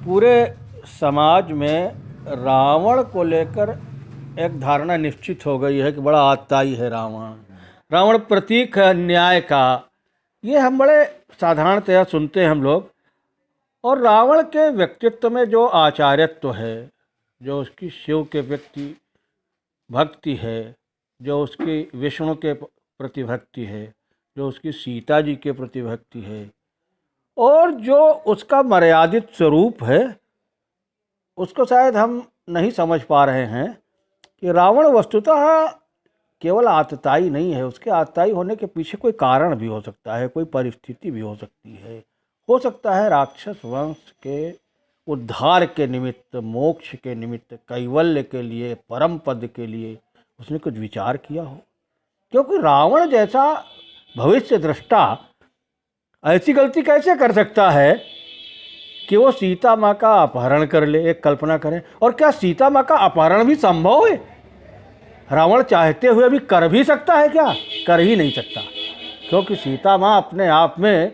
पूरे समाज में रावण को लेकर एक धारणा निश्चित हो गई है कि बड़ा आतताई है रावण। रावण प्रतीक है अन्याय का। ये हम बड़े साधारणतया सुनते हैं हम लोग। और रावण के व्यक्तित्व में जो आचार्यत्व है, जो उसकी शिव के व्यक्ति भक्ति है, जो उसकी विष्णु के प्रति भक्ति है, जो उसकी सीता जी के प्रति भक्ति है, और जो उसका मर्यादित स्वरूप है, उसको शायद हम नहीं समझ पा रहे हैं कि रावण वस्तुतः केवल आतताई नहीं है। उसके आतताई होने के पीछे कोई कारण भी हो सकता है, कोई परिस्थिति भी हो सकती है। हो सकता है राक्षस वंश के उद्धार के निमित्त, मोक्ष के निमित्त, कैवल्य के लिए, परम पद के लिए उसने कुछ विचार किया हो। क्योंकि रावण जैसा भविष्य दृष्टा ऐसी गलती कैसे कर सकता है कि वो सीता माँ का अपहरण कर ले। एक कल्पना करें, और क्या सीता माँ का अपहरण भी संभव है? रावण चाहते हुए भी कर भी सकता है क्या? कर ही नहीं सकता, क्योंकि सीता माँ अपने आप में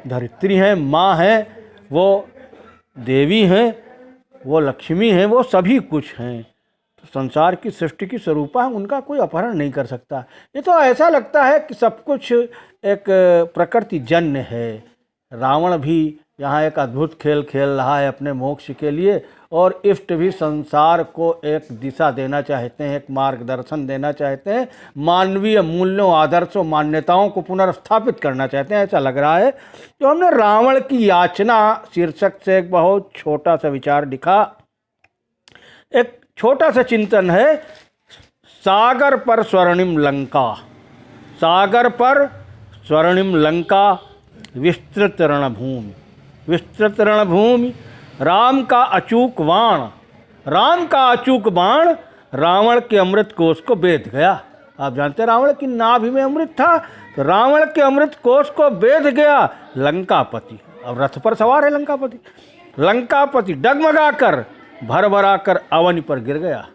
धरित्री हैं, माँ हैं, वो देवी हैं, वो लक्ष्मी हैं, वो सभी कुछ हैं। तो संसार की सृष्टि की स्वरूपा है, उनका कोई अपहरण नहीं कर सकता। ये तो ऐसा लगता है कि सब कुछ एक प्रकृति जन्य है। रावण भी यहाँ एक अद्भुत खेल खेल रहा है अपने मोक्ष के लिए, और इष्ट भी संसार को एक दिशा देना चाहते हैं, एक मार्गदर्शन देना चाहते हैं, मानवीय मूल्यों, आदर्शों, मान्यताओं को पुनर्स्थापित करना चाहते हैं, ऐसा लग रहा है। तो हमने रावण की याचना शीर्षक से एक बहुत छोटा सा विचार लिखा। एक छोटा सा चिंतन है, सागर पर स्वर्णिम लंका। सागर पर स्वर्णिम लंका, विस्तृत रणभूमि। विस्तृत रणभूमि, राम का अचूक बाण। राम का अचूक बाण रावण के अमृत कोश को बेध गया। आप जानते हैं रावण की नाभि में अमृत था, तो रावण के अमृत कोश को बेध गया लंकापति। अब रथ पर सवार है लंकापति। लंकापति डगमगाकर भर भराकर अवनि पर गिर गया।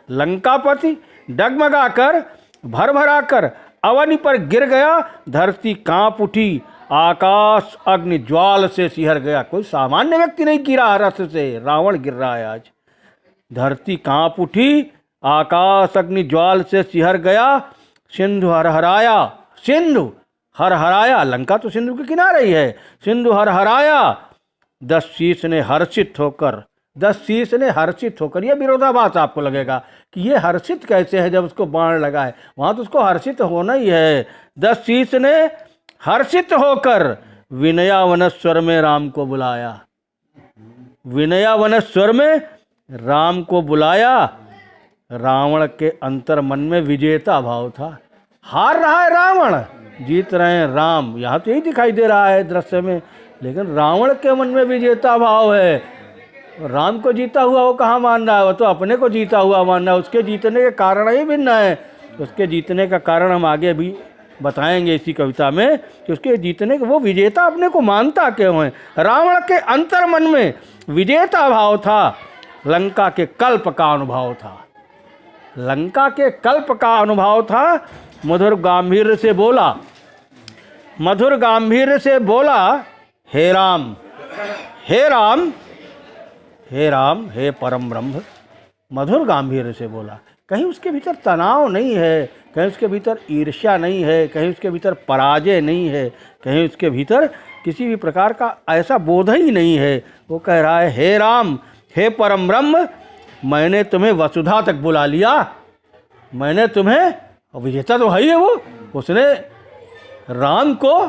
लंकापति डगमगाकर भर भराकर अवनि पर गिर गया। धरती कांप उठी, आकाश अग्नि ज्वाल से सिहर गया। कोई सामान्य व्यक्ति नहीं गिरा रथ से, रावण गिर रहा है आज। धरती कांप उठी, आकाश अग्नि ज्वाल से सिहर गया। सिंधु हरहराया, सिंधु हरहराया, लंका तो सिंधु के किनारे ही है। सिंधु हरहराया, 10 शीश ने हर्षित होकर, 10 शीश ने हर्षित होकर। यह विरोधाभास आपको लगेगा कि ये हर्षित कैसे है जब उसको बाण लगा है, वहाँ तो उसको हर्षित होना ही है। 10 शीश ने हर्षित होकर विनयावन स्वर में राम को बुलाया। विनयावन स्वर में राम को बुलाया। रावण के अंतर मन में विजेता भाव था। हार रहा है रावण, जीत रहे हैं राम। यहाँ तो यही दिखाई दे रहा है दृश्य में, लेकिन रावण के मन में विजेता भाव है। राम को जीता हुआ वो कहाँ मान रहा है? वो तो अपने को जीता हुआ मान रहा है। उसके जीतने के कारण ही भिन्न है। उसके जीतने का कारण हम आगे भी बताएंगे इसी कविता में, कि उसके जीतने के वो विजेता अपने को मानता क्यों है। रावण के अंतर मन में विजेता भाव था, लंका के कल्प का अनुभव था। लंका के कल्प का अनुभव था। मधुर गांभीर्य से बोला, मधुर गांभीर्य से बोला, हे राम, हे राम, हे राम, हे परम ब्रह्म। मधुर गांभीर्य से बोला। कहीं उसके भीतर तनाव नहीं है, कहीं उसके भीतर ईर्ष्या नहीं है, कहीं उसके भीतर पराजय नहीं है, कहीं उसके भीतर किसी भी प्रकार का ऐसा बोध ही नहीं है। वो कह रहा है, हे राम, हे परम ब्रह्म, मैंने तुम्हें वसुधा तक बुला लिया। मैंने तुम्हें, विजेता तो है ही है वो, उसने राम को,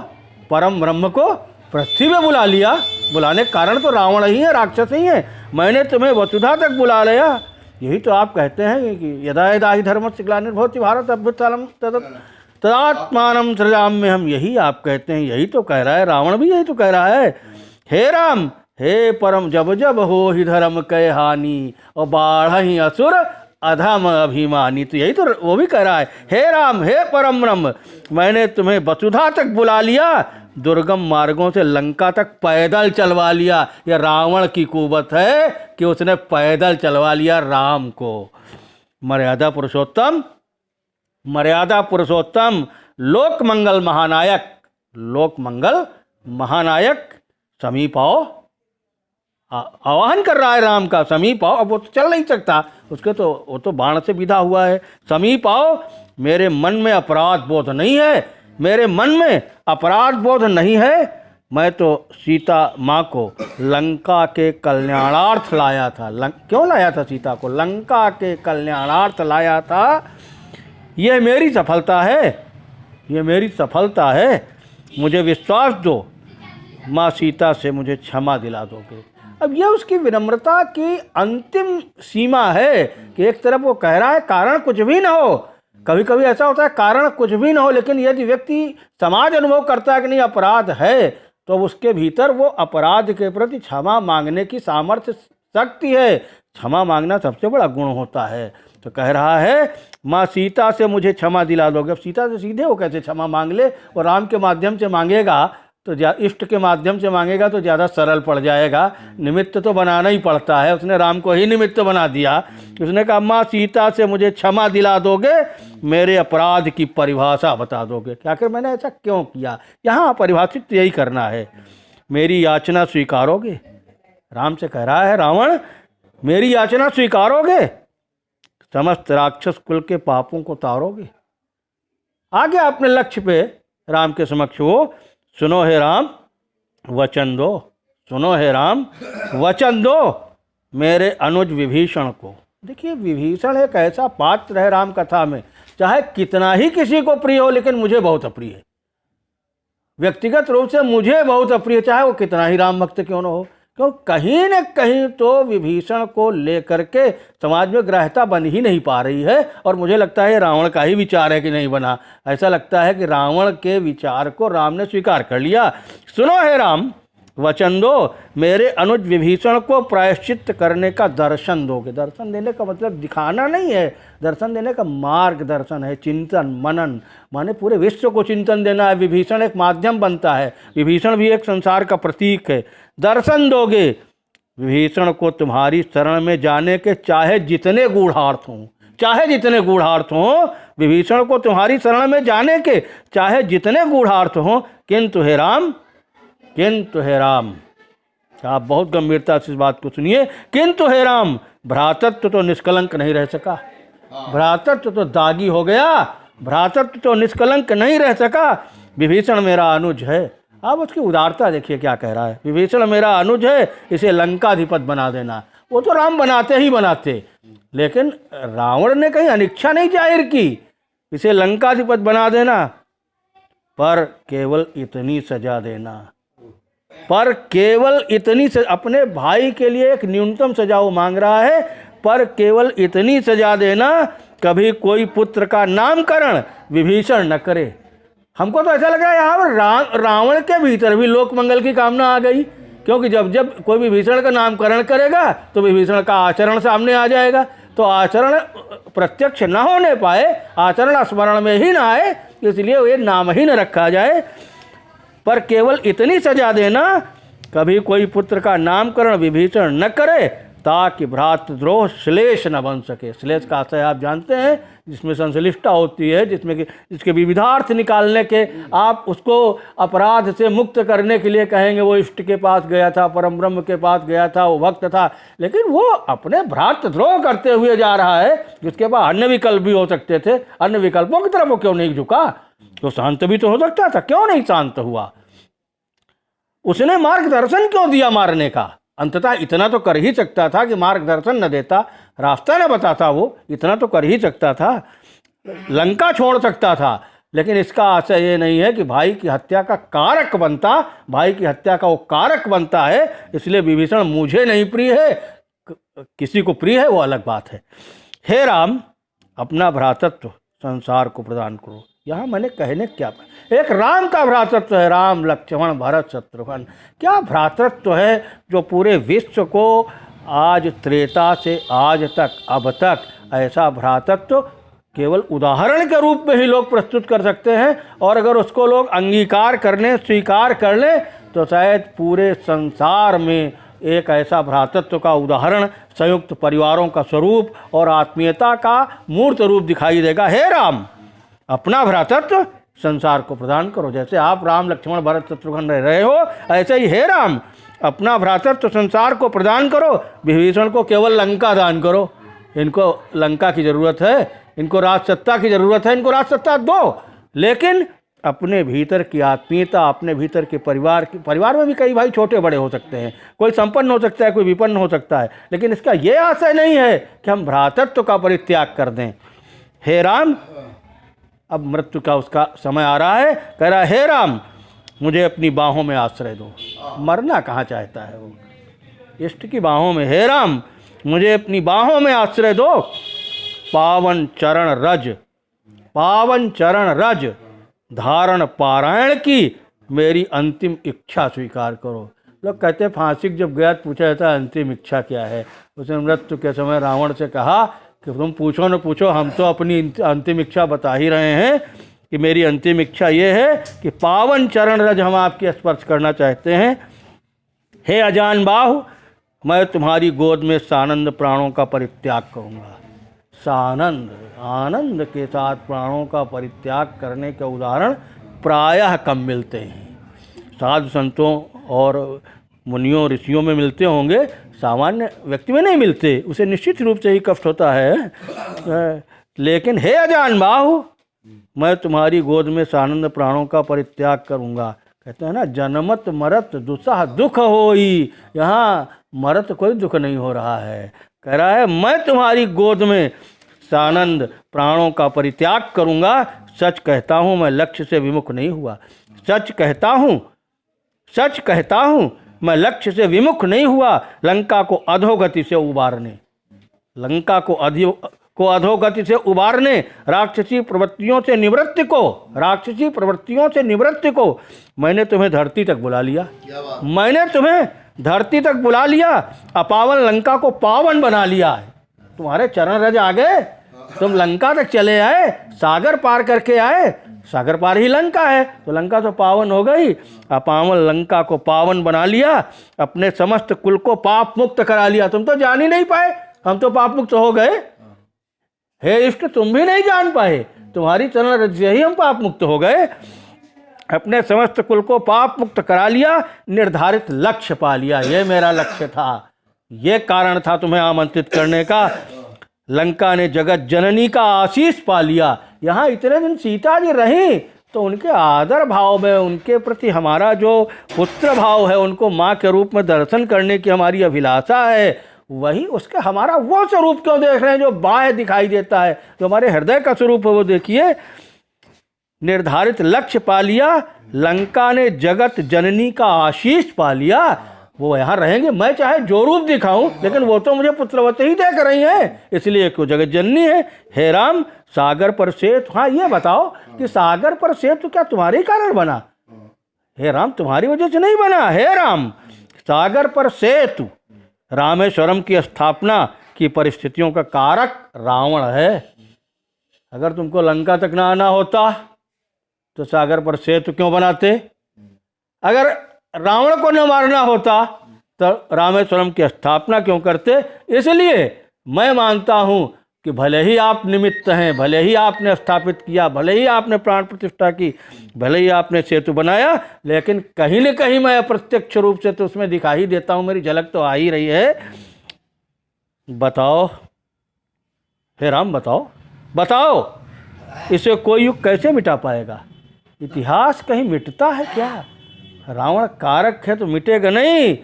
परम ब्रह्म को पृथ्वी में बुला लिया। बुलाने का कारण तो रावण ही है, राक्षस ही है। मैंने तुम्हें वसुधा तक बुला लिया। यही तो आप कहते हैं कि यदा यदा हि धर्मस्य ग्लानिर्भवति भारत अभ्युत्थानं तदात्मानं सृजाम्यहम्। हम यही आप कहते हैं, यही तो कह रहा है रावण भी, यही तो कह रहा है। हे राम, हे परम, जब जब हो ही धर्म कै हानि, और बाढ़हि असुर अधम अभिमानी। तो यही तो वो भी कह रहा है, हे राम, हे परम ब्रह्म, मैंने तुम्हें वसुधा तक बुला लिया, दुर्गम मार्गों से लंका तक पैदल चलवा लिया। यह रावण की कुवत है कि उसने पैदल चलवा लिया राम को। मर्यादा पुरुषोत्तम, मर्यादा पुरुषोत्तम लोक मंगल महानायक, लोक मंगल महानायक समीप आओ। आवाहन कर रहा है राम का, समीप आओ। अब वो तो चल नहीं सकता, उसके तो वो तो बाण से विदा हुआ है। समीप आओ, मेरे मन में अपराध बोध नहीं है, मेरे मन में अपराध बोध नहीं है। मैं तो सीता माँ को लंका के कल्याणार्थ लाया था। क्यों लाया था सीता को? लंका के कल्याणार्थ लाया था। यह मेरी सफलता है, यह मेरी सफलता है। मुझे विश्वास दो, माँ सीता से मुझे क्षमा दिला दोगे। अब यह उसकी विनम्रता की अंतिम सीमा है कि एक तरफ वो कह रहा है कारण कुछ भी ना हो। कभी कभी ऐसा होता है कारण कुछ भी ना हो, लेकिन यदि व्यक्ति समाज अनुभव करता है कि नहीं अपराध है, तो उसके भीतर वो अपराध के प्रति क्षमा मांगने की सामर्थ्य शक्ति है। क्षमा मांगना सबसे बड़ा गुण होता है। तो कह रहा है माँ सीता से मुझे क्षमा दिला दोगे। अब सीता से सीधे वो कैसे क्षमा मांग ले? और राम के माध्यम से मांगेगा तो इष्ट के माध्यम से मांगेगा तो ज़्यादा सरल पड़ जाएगा। निमित्त तो बनाना ही पड़ता है। उसने राम को ही निमित्त बना दिया। उसने कहा माँ सीता से मुझे क्षमा दिला दोगे, मेरे अपराध की परिभाषा बता दोगे कि आखिर मैंने ऐसा क्यों किया। यहाँ परिभाषित यही करना है, मेरी याचना स्वीकारोगे। राम से कह रहा है रावण, मेरी याचना स्वीकारोगे, समस्त राक्षस कुल के पापों को तारोगे। आगे अपने लक्ष्य पे राम के समक्ष वो, सुनो हे राम वचन दो, सुनो हे राम वचन दो मेरे अनुज विभीषण को। देखिए विभीषण एक ऐसा पात्र है राम कथा में, चाहे कितना ही किसी को प्रिय हो, लेकिन मुझे बहुत अप्रिय है। व्यक्तिगत रूप से मुझे बहुत अप्रिय, चाहे वो कितना ही राम भक्त क्यों न हो। क्यों? कहीं न कहीं तो विभीषण को लेकर के समाज में ग्राह्यता बन ही नहीं पा रही है। और मुझे लगता है रावण का ही विचार है कि नहीं बना। ऐसा लगता है कि रावण के विचार को राम ने स्वीकार कर लिया। सुनो हे राम वचन दो, मेरे अनुज विभीषण को प्रायश्चित करने का दर्शन दोगे। दर्शन देने का मतलब दिखाना नहीं है, दर्शन देने का मार्गदर्शन है, चिंतन मनन, माने पूरे विश्व को चिंतन देना है। विभीषण एक माध्यम बनता है, विभीषण भी एक संसार का प्रतीक है। दर्शन दोगे विभीषण को तुम्हारी शरण में जाने के चाहे जितने गूढ़ार्थ हों, चाहे जितने गूढ़ार्थ हों, विभीषण को तुम्हारी शरण में जाने के चाहे जितने गूढ़ार्थ हों, किंतु हे राम, किंतु हे राम, आप बहुत गंभीरता से इस बात को सुनिए। किंतु हे राम, भ्रातृत्व तो निष्कलंक नहीं रह सका, भ्रातृत्व तो दागी हो गया, भ्रातृत्व तो निष्कलंक नहीं रह सका। विभीषण मेरा अनुज है। आप उसकी उदारता देखिए क्या कह रहा है, विभीषण मेरा अनुज है, इसे लंकाधिपति बना देना। वो तो राम बनाते ही बनाते, लेकिन रावण ने कहीं अनिच्छा नहीं जाहिर की, इसे लंकाधिपति बना देना, पर केवल इतनी सजा देना, पर केवल इतनी अपने भाई के लिए एक न्यूनतम सजा वो मांग रहा है, पर केवल इतनी सजा देना कभी कोई पुत्र का नामकरण विभीषण न करे। हमको तो ऐसा लग रहा है यहाँ रावण के भीतर भी लोक मंगल की कामना आ गई, क्योंकि जब जब कोई विभीषण का नामकरण करेगा तो विभीषण का आचरण सामने आ जाएगा। तो आचरण प्रत्यक्ष न होने पाए, आचरण स्मरण में ही ना आए, इसलिए ये नाम ही न रखा जाए। पर केवल इतनी सजा देना कभी कोई पुत्र का नामकरण विभीषण न करे, ताकि भ्रातृद्रोह श्लेष न बन सके। श्लेष का आशय आप जानते हैं, जिसमें संश्लिष्टता होती है, जिसमें कि जिसके विविधार्थ निकालने के, आप उसको अपराध से मुक्त करने के लिए कहेंगे वो इष्ट के पास गया था, परम ब्रह्म के पास गया था, वो भक्त था, लेकिन वो अपने भ्रातृद्रोह करते हुए जा रहा है, जिसके पास अन्य विकल्प भी हो सकते थे। अन्य विकल्पों की तरफ वो क्यों नहीं झुका? तो शांत भी तो हो सकता था, क्यों नहीं शांत हुआ? उसने मार्गदर्शन क्यों दिया मारने का? अंततः इतना तो कर ही सकता था कि मार्गदर्शन न देता, रास्ता न बताता, वो इतना तो कर ही सकता था, लंका छोड़ सकता था। लेकिन इसका आशय ये नहीं है कि भाई की हत्या का कारक बनता, भाई की हत्या का वो कारक बनता है। इसलिए विभीषण मुझे नहीं प्रिय है, किसी को प्रिय है वो अलग बात है। हे राम, अपना भ्रातृत्व संसार को प्रदान करो। यहाँ मैंने कहने क्या, एक राम का भ्रातृत्व है, राम लक्ष्मण भरत शत्रुघ्न, क्या भ्रातृत्व है जो पूरे विश्व को आज त्रेता से आज तक अब तक ऐसा भ्रातृत्व केवल उदाहरण के रूप में ही लोग प्रस्तुत कर सकते हैं। और अगर उसको लोग अंगीकार कर लें, स्वीकार कर लें, तो शायद पूरे संसार में एक ऐसा भ्रातृत्व का उदाहरण, संयुक्त परिवारों का स्वरूप और आत्मीयता का मूर्त रूप दिखाई देगा। हे राम, अपना भ्रातृत्व संसार को प्रदान करो। जैसे आप राम लक्ष्मण भरत शत्रुघ्न रह रहे हो, ऐसे ही हे राम अपना भ्रातृत्व संसार को प्रदान करो। विभीषण को केवल लंका दान करो, इनको लंका की ज़रूरत है, इनको राजसत्ता की ज़रूरत है, इनको राजसत्ता दो। लेकिन अपने भीतर की आत्मीयता, अपने भीतर के परिवार में भी कई भाई छोटे बड़े हो सकते हैं, कोई संपन्न हो सकता है, कोई विपन्न हो सकता है, लेकिन इसका ये आशय नहीं है कि हम भ्रातृत्व का परित्याग कर दें। हे राम, अब मृत्यु का उसका समय आ रहा है, कह रहा है हे राम मुझे अपनी बाहों में आश्रय दो। मरना कहाँ चाहता है वो, इष्ट की बाहों में। हे राम मुझे अपनी बाहों में आश्रय दो। पावन चरण रज धारण पारायण की मेरी अंतिम इच्छा स्वीकार करो। लोग कहते हैं फांसी जब गया तो पूछा जाता है अंतिम इच्छा क्या है। उसने मृत्यु के समय रावण से कहा कि तुम पूछो न पूछो, हम तो अपनी अंतिम इच्छा बता ही रहे हैं कि मेरी अंतिम इच्छा ये है कि पावन चरण रज हम आपकी स्पर्श करना चाहते हैं। हे अजान बाहु, मैं तुम्हारी गोद में सानंद प्राणों का परित्याग करूँगा। सानंद, आनंद के साथ प्राणों का परित्याग करने के उदाहरण प्रायः कम मिलते हैं। साधु संतों और मुनियों ऋषियों में मिलते होंगे, सामान्य व्यक्ति में नहीं मिलते, उसे निश्चित रूप से ही कष्ट होता है। लेकिन हे अजान बाहु, मैं तुम्हारी गोद में सानंद प्राणों का परित्याग करूँगा। कहते हैं ना, जनमत मरत दुसह दुख होई। यहाँ मरत कोई दुख नहीं हो रहा है, कह रहा है मैं तुम्हारी गोद में सानंद प्राणों का परित्याग करूँगा। सच कहता हूँ मैं लक्ष्य से विमुख नहीं हुआ। सच कहता हूँ मैं लक्ष्य से विमुख नहीं हुआ। लंका को अधोगति से उबारने, राक्षसी प्रवृत्तियों से निवृत्ति को मैंने तुम्हें धरती तक बुला लिया। अपावन लंका को पावन बना लिया है। तुम्हारे चरण रज आ गए, तुम लंका तक चले आए, सागर पार करके आए। सागर पार ही लंका है, तो लंका तो पावन हो गई। अपावन लंका को पावन बना लिया, अपने समस्त कुल को पाप मुक्त करा लिया। तुम तो जान ही नहीं पाए, हम तो पाप मुक्त हो गए। हे इष्ट, तुम भी नहीं जान पाए, तुम्हारी चरण रज से ही हम पाप मुक्त हो गए। अपने समस्त कुल को पाप मुक्त करा लिया, निर्धारित लक्ष्य पा लिया। ये मेरा लक्ष्य था, ये कारण था तुम्हें आमंत्रित करने का। लंका ने जगत जननी का आशीष पा लिया। यहाँ इतने दिन सीता जी रहीं तो उनके आदर भाव में, उनके प्रति हमारा जो पुत्र भाव है, उनको माँ के रूप में दर्शन करने की हमारी अभिलाषा है, वही उसका हमारा वो स्वरूप क्यों देख रहे हैं जो बाह्य दिखाई देता है, जो हमारे हृदय का स्वरूप है वो देखिए। निर्धारित लक्ष्य पा लिया, लंका ने जगत जननी का आशीष पा लिया। वो यहाँ रहेंगे, मैं चाहे जो रूप दिखाऊं, लेकिन वो तो मुझे पुत्रवत ही देख रही हैं, इसलिए क्यों जगत जननी है। हे राम, सागर पर सेतु, हाँ ये बताओ कि सागर पर सेतु क्या तुम्हारे कारण बना? हे राम, तुम्हारी वजह से नहीं बना। हे राम, सागर पर सेतु रामेश्वरम की स्थापना की परिस्थितियों का कारक रावण है। अगर तुमको लंका तक ना आना होता तो सागर पर सेतु क्यों बनाते? अगर रावण को न मारना होता तो रामेश्वरम की स्थापना क्यों करते? इसलिए मैं मानता हूँ कि भले ही आप निमित्त हैं, भले ही आपने स्थापित किया, भले ही आपने प्राण प्रतिष्ठा की, भले ही आपने सेतु बनाया, लेकिन कहीं न कहीं मैं अप्रत्यक्ष रूप से तो उसमें दिखाई देता हूँ, मेरी झलक तो आ ही रही है। बताओ हे राम, बताओ इसे कोई युग कैसे मिटा पाएगा? इतिहास कहीं मिटता है क्या? रावण कारक है तो मिटेगा नहीं।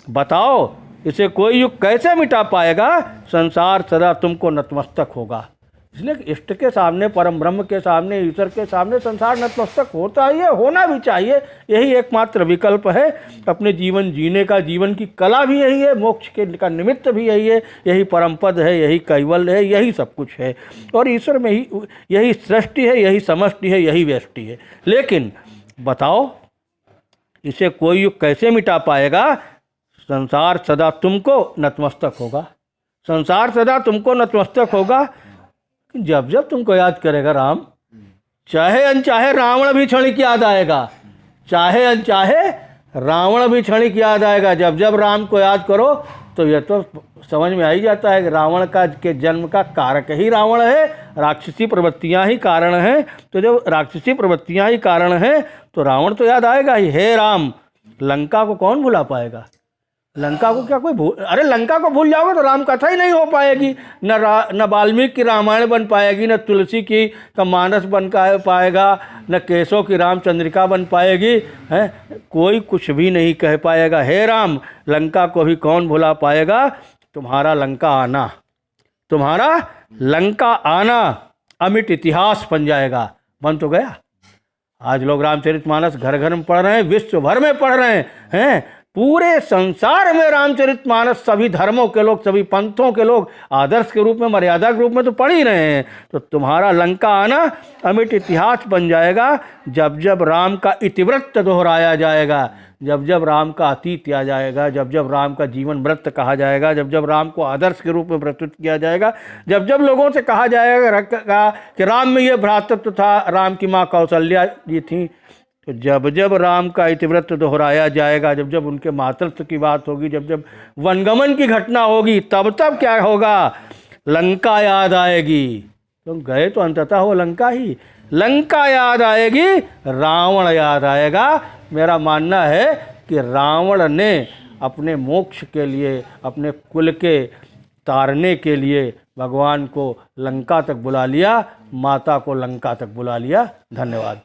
बताओ इसे कोई युग कैसे मिटा पाएगा? संसार सदा तुमको नतमस्तक होगा। इसलिए इष्ट के सामने, परम ब्रह्म के सामने, ईश्वर के सामने संसार नतमस्तक होता ही है, होना भी चाहिए। यही एकमात्र विकल्प है अपने जीवन जीने का। जीवन की कला भी यही है, मोक्ष के का निमित्त भी यही है, यही परम पद है, यही कैवल्य है, यही सब कुछ है। और ईश्वर में ही यही सृष्टि है, यही समष्टि है, यही व्यष्टि है। लेकिन बताओ इसे कोई युग कैसे मिटा पाएगा? संसार सदा तुमको नतमस्तक होगा। संसार सदा तुमको नतमस्तक होगा। जब जब तुमको याद करेगा राम, चाहे अनचाहे रावण भी क्षणिक याद आएगा, चाहे अनचाहे रावण भी क्षणिक याद आएगा। जब जब राम को याद करो तो यह तो समझ में आ ही जाता है कि रावण का के जन्म का कारक ही रावण है, राक्षसी प्रवृत्तियां ही कारण हैं। तो जब राक्षसी प्रवृत्तियां ही कारण हैं तो रावण तो याद आएगा ही। हे राम, लंका को कौन भुला पाएगा? लंका को क्या कोई अरे लंका को भूल जाओगे तो राम कथा ही नहीं हो पाएगी। न वाल्मीकि की रामायण बन पाएगी, न तुलसी की का मानस बन पाएगा, न केशव की रामचंद्रिका बन पाएगी, है कोई कुछ भी नहीं कह पाएगा। हे राम, लंका को भी कौन भुला पाएगा? तुम्हारा लंका आना, तुम्हारा लंका आना अमिट इतिहास बन जाएगा। बन तो गया। आज लोग रामचरितमानस घर घर में पढ़ रहे हैं, विश्व भर में पढ़ रहे हैं। पूरे संसार में रामचरितमानस सभी धर्मों के लोग, सभी पंथों के लोग आदर्श के रूप में, मर्यादा के रूप में तो पढ़ ही रहे हैं। तो तुम्हारा लंका आना अमिट इतिहास बन जाएगा जब जब राम का इतिवृत्त दोहराया जाएगा, जब जब राम का अतीत किया जाएगा, जब जब राम का जीवन व्रत कहा जाएगा, जब जब राम को आदर्श के रूप में प्रस्तुत किया जाएगा, जब जब लोगों से कहा जाएगा कि राम में ये भ्रातृत्व था, राम की माँ कौशल्या जी थी। तो जब जब राम का इतिवृत्त दोहराया जाएगा, जब जब उनके मातृत्व की बात होगी, जब जब वनगमन की घटना होगी, तब तब क्या होगा? लंका याद आएगी। तुम गए तो अंततः वो लंका ही। लंका याद आएगी, रावण याद आएगा। मेरा मानना है कि रावण ने अपने मोक्ष के लिए, अपने कुल के तारने के लिए भगवान को लंका तक बुला लिया, माता को लंका तक बुला लिया। धन्यवाद।